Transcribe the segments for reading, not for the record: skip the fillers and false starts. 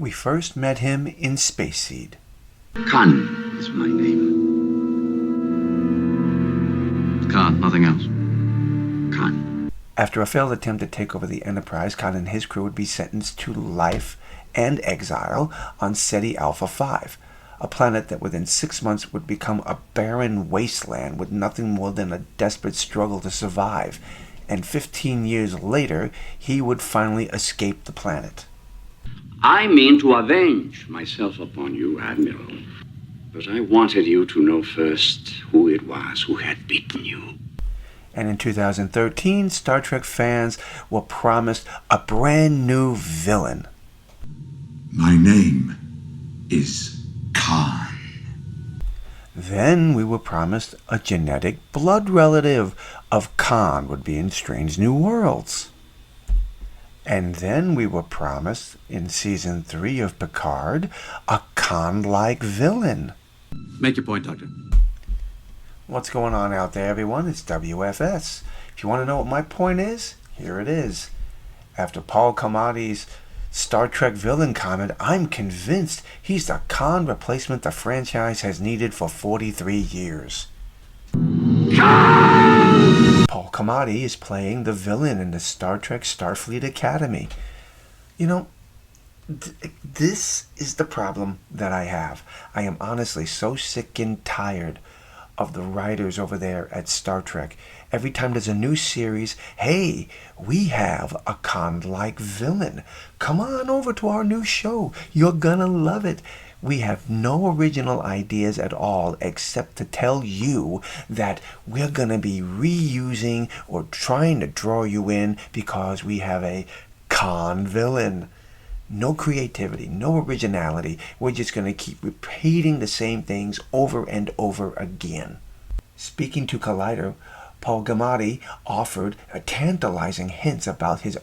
We first met him in Space Seed. Khan is my name. Khan, nothing else. Khan. After a failed attempt to take over the Enterprise, Khan and his crew would be sentenced to life and exile on Ceti Alpha 5, a planet that within 6 months would become a barren wasteland with nothing more than a desperate struggle to survive. And 15 years later, he would finally escape the planet. I mean to avenge myself upon you, Admiral. But I wanted you to know first who it was who had beaten you. And in 2013, Star Trek fans were promised a brand new villain. My name is Khan. Then we were promised a genetic blood relative of Khan would be in Strange New Worlds. And then we were promised, in Season 3 of Picard, a Khan-like villain. Make your point, Doctor. What's going on out there, everyone? It's W.F.S. If you want to know what my point is, here it is. After Paul Giamatti's Star Trek villain comment, I'm convinced he's the Khan replacement the franchise has needed for 43 years. Paul Giamatti is playing the villain in the Star Trek Starfleet Academy. You know, this is the problem that I have. I am honestly so sick and tired of the writers over there at Star Trek. Every time there's a new series, hey, we have a Khan-like villain. Come on over to our new show. You're gonna love it. We have no original ideas at all except to tell you that we're gonna be reusing or trying to draw you in because we have a Khan villain. No creativity, no originality. We're just going to keep repeating the same things over and over again. Speaking to Collider, Paul Giamatti offered tantalizing hints about his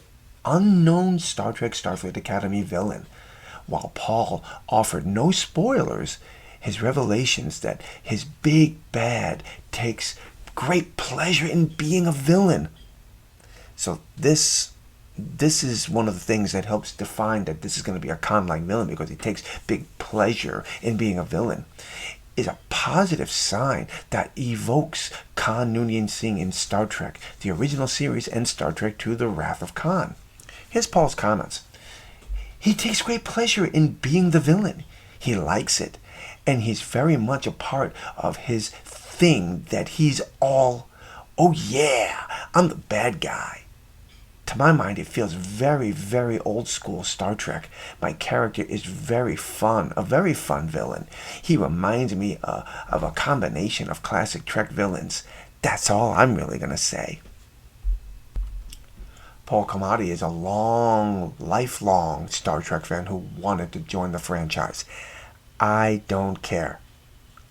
unknown Star Trek Starfleet Academy villain. While Paul offered no spoilers, his revelations that his big bad takes great pleasure in being a villain. So this is one of the things that helps define that this is going to be a Khan-like villain, because he takes big pleasure in being a villain, is a positive sign that evokes Khan Noonien Singh in Star Trek, the original series, and Star Trek II, The Wrath of Khan. Here's Paul's comments. He takes great pleasure in being the villain. He likes it, and he's very much a part of his thing that he's all, oh yeah, I'm the bad guy. To my mind, it feels very, very old school Star Trek. My character is very fun, a very fun villain. He reminds me of a combination of classic Trek villains. That's all I'm really going to say. Paul Giamatti is a lifelong Star Trek fan who wanted to join the franchise. I don't care.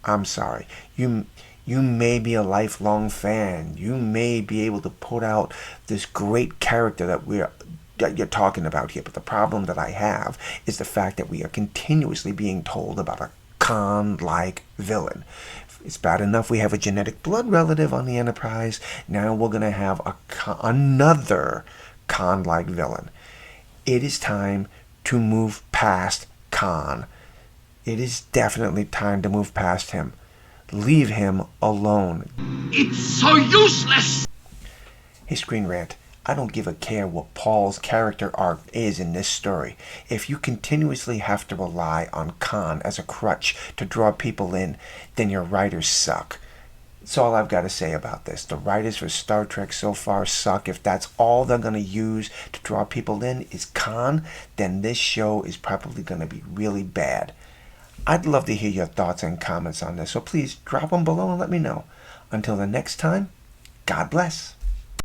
I'm sorry. You may be a lifelong fan. You may be able to put out this great character that you're talking about here. But the problem that I have is the fact that we are continuously being told about a Khan-like villain. It's bad enough we have a genetic blood relative on the Enterprise. Now we're going to have another Khan-like villain. It is time to move past Khan. It is definitely time to move past him. Leave him alone. It's so useless! Hey, Screen Rant, I don't give a care what Paul's character arc is in this story. If you continuously have to rely on Khan as a crutch to draw people in, then your writers suck. That's all I've got to say about this. The writers for Star Trek so far suck. If that's all they're going to use to draw people in is Khan, then this show is probably going to be really bad. I'd love to hear your thoughts and comments on this, so please drop them below and let me know. Until the next time, God bless.